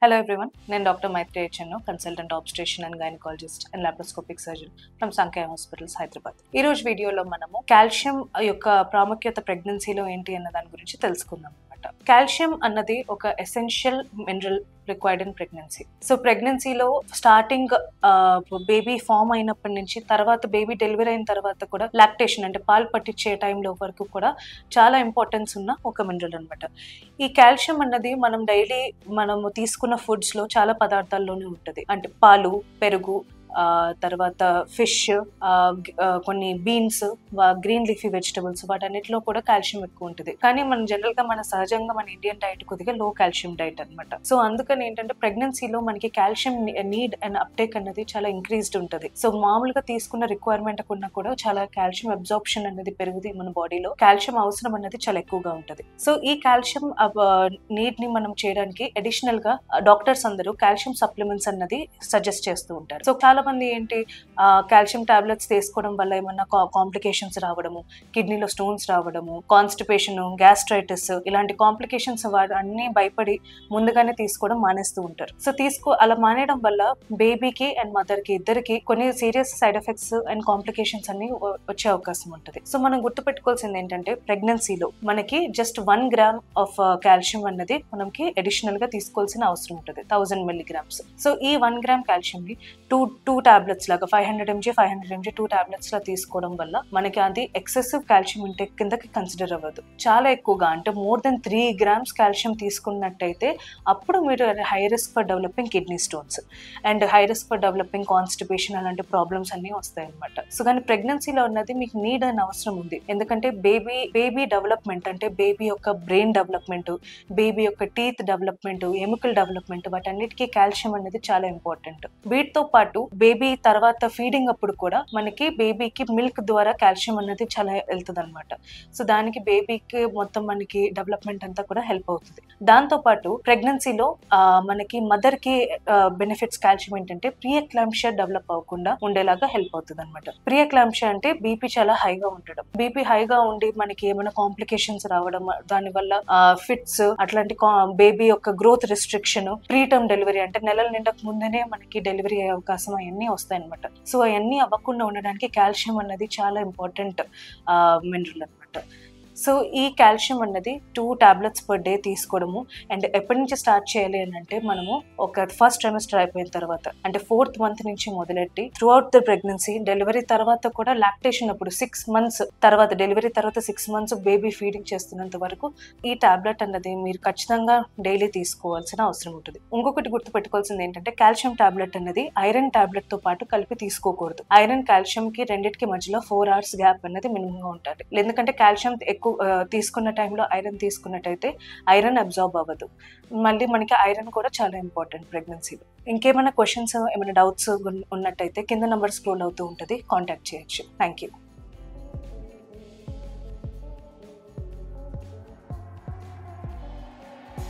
Hello everyone, నేను doctor Maitri HN, consultant obstetrician and gynaecologist and laparoscopic surgeon from Sankhya hospitals Hyderabad. ఈ రోజు వీడియోలో మనము కాల్షియం యొక్క ప్రాముఖ్యత ప్రెగ్నెన్సీలో ఏంటి అన్న దాని గురించి తెలుసుకుందాం అనమాట. కాల్షియం అన్నది ఒక essential mineral required in pregnancy. So ప్రెగ్నెన్సీలో స్టార్టింగ్ బేబీ ఫామ్ అయినప్పటి నుంచి తర్వాత బేబీ డెలివరీ అయిన తర్వాత కూడా లాక్టేషన్ అంటే పాలు పట్టించే టైంలో వరకు కూడా చాలా ఇంపార్టెన్స్ ఉన్న ఒక మినరల్ అనమాట. ఈ కాల్షియం అన్నది మనం డైలీ మనము తీసుకున్న ఫుడ్స్ లో చాలా పదార్థాల్లోనే ఉంటుంది. అంటే పాలు, పెరుగు, తర్వాత ఫిష్, కొన్ని బీన్స్, గ్రీన్ లీఫీ వెజిటబుల్స్, వాటన్నిటిలో కూడా కాల్షియం ఎక్కువ ఉంటుంది. కానీ మనం జనరల్ గా సహజంగా మన ఇండియన్ డైట్ కొద్దిగా లో కాల్షియం డైట్ అనమాట. సో అందుకని ఏంటంటే ప్రెగ్నెన్సీలో మనకి కాల్షియం నీడ్ అండ్ అప్టేక్ అనేది చాలా ఇంక్రీజ్డ్ ఉంటుంది. సో మామూలుగా తీసుకున్న రిక్వైర్మెంట్ కన్నా కూడా చాలా కాల్షియం అబ్జార్ప్షన్ అనేది పెరుగుతుంది. మన బాడీలో కాల్షియం అవసరం అనేది చాలా ఎక్కువగా ఉంటుంది. సో ఈ కాల్షియం నీడ్ ని మనం చేయడానికి అడిషనల్ గా డాక్టర్స్ అందరూ కాల్షియం సప్లిమెంట్స్ అన్నది సజెస్ట్ చేస్తూ ఉంటారు. సో చాలా మంది ఏంటి కాల్షియం టాబ్లెట్స్ తీసుకోవడం వల్ల ఏమన్నా కాంప్లికేషన్స్ రావడము, కిడ్నీలో స్టోన్స్ రావడము, కాన్స్టిపేషన్, గ్యాస్ట్రైటిస్, ఇలాంటి కాంప్లికేషన్స్ అన్ని భయపడి ముందుగానే తీసుకోవడం మానేస్తూ ఉంటారు. సో అలా మానేయడం వల్ల బేబీకి అండ్ మదర్ కి ఇద్దరికి కొన్ని serious side effects and complications అన్ని వచ్చే అవకాశం ఉంటుంది. సో మనం గుర్తుపెట్టుకోవాల్సింది ఏంటంటే ప్రెగ్నెన్సీలో మనకి జస్ట్ 1 గ్రామ్ ఆఫ్ కాల్షియం అన్నది మనకి అడిషనల్ గా తీసుకోవాల్సిన అవసరం ఉంటుంది, 1000 milligrams. సో ఈ 1 గ్రామ్ కాల్షియం ని టూ టాబ్లెట్స్ లాగా 500 mg 2 టాబ్లెట్స్ లా తీసుకోవడం వల్ల మనకి అది ఎక్సెసివ్ కాల్షియం ఇంటేక్ కిందకి కన్సిడర్ అవ్వదు. చాలా ఎక్కువగా అంటే మోర్ దెన్ 3 grams కాల్షియం తీసుకున్నట్టయితే అప్పుడు మీరు high risk for developing kidney stones and high risk for developing constipation అలాంటి ప్రాబ్లమ్స్ అన్ని వస్తాయి అనమాట. సో కానీ ప్రెగ్నెన్సీలో ఉన్నది మీకు నీడ్ అని అవసరం ఉంది. ఎందుకంటే బేబీ డెవలప్మెంట్ అంటే బేబీ యొక్క బ్రెయిన్ డెవలప్మెంట్, బేబీ యొక్క టీత్ డెవలప్మెంట్, ఎముకల డెవలప్మెంట్, వాటన్నిటికీ కాల్షియం అనేది చాలా ఇంపార్టెంట్. వీటితో పాటు బేబీ తర్వాత ఫీడింగ్ అప్పుడు కూడా మనకి బేబీకి మిల్క్ ద్వారా కాల్షియం అనేది చాలా వెళ్తుంది అనమాట. సో దానికి బేబీకి మొత్తం మనకి డెవలప్మెంట్ అంతా కూడా హెల్ప్ అవుతుంది. దాంతో పాటు ప్రెగ్నెన్సీలో మనకి మదర్ కి బెనిఫిట్స్ కాల్షియం ఏంటంటే ప్రీ-ఎక్లాంప్షియా డెవలప్ అవ్వకుండా ఉండేలాగా హెల్ప్ అవుతుంది అనమాట. ప్రీ-ఎక్లాంప్షియా అంటే బీపీ చాలా హైగా ఉండడం, బీపీ హైగా ఉండి మనకి ఏమైనా కాంప్లికేషన్స్ రావడం, దానివల్ల ఫిట్స్, అట్లాంటి బేబీ యొక్క గ్రోత్ రిస్ట్రిక్షన్, ప్రీటర్మ్ డెలివరీ అంటే నెలల నిండక ముందేనే మనకి డెలివరీ అయ్యే అవకాశం అవన్నీ వస్తాయి అనమాట. సో అవన్నీ అవ్వకుండా ఉండడానికి కాల్షియం అన్నది చాలా ఇంపార్టెంట్ మినరల్ అనమాట. సో ఈ కాల్షియం అన్నది 2 టాబ్లెట్స్ పర్ డే తీసుకోవడము. అండ్ ఎప్పటి నుంచి స్టార్ట్ చేయాలి అని అంటే మనము ఒక ఫస్ట్ ట్రైమెస్టర్ అయిపోయిన తర్వాత అంటే 4th month నుంచి మొదలెట్టి through out the pregnancy, delivery తర్వాత కూడా లాక్టేషన్ అప్పుడు 6 months తర్వాత, డెలివరీ తర్వాత 6 months బేబీ ఫీడింగ్ చేస్తున్నంత వరకు ఈ టాబ్లెట్ అన్నది మీరు ఖచ్చితంగా డైలీ తీసుకోవాల్సిన అవసరం ఉంటుంది. ఇంకొకటి గుర్తుపెట్టుకోవాల్సింది ఏంటంటే కాల్షియం టాబ్లెట్ అన్నది ఐరన్ టాబ్లెట్ తో పాటు కలిపి తీసుకోకూడదు. ఐరన్ కాల్షియం కి రెండింటికి మధ్యలో 4 hours గ్యాప్ అనేది మినిమం గా ఉంటుంది. ఎందుకంటే కాల్షియం ఎక్కువ తీసుకున్న టైంలో ఐరన్ తీసుకున్నట్టయితే ఐరన్ అబ్జార్బ్ అవ్వదు. మళ్ళీ మనకి ఐరన్ కూడా చాలా ఇంపార్టెంట్ ప్రెగ్నెన్సీలో. ఇంకేమైనా క్వశ్చన్స్, ఏమైనా డౌట్స్ ఉన్నట్టయితే కింద నెంబర్ స్క్రోల్ అవుతూ ఉంటుంది, కాంటాక్ట్ చేయొచ్చు. Thank you.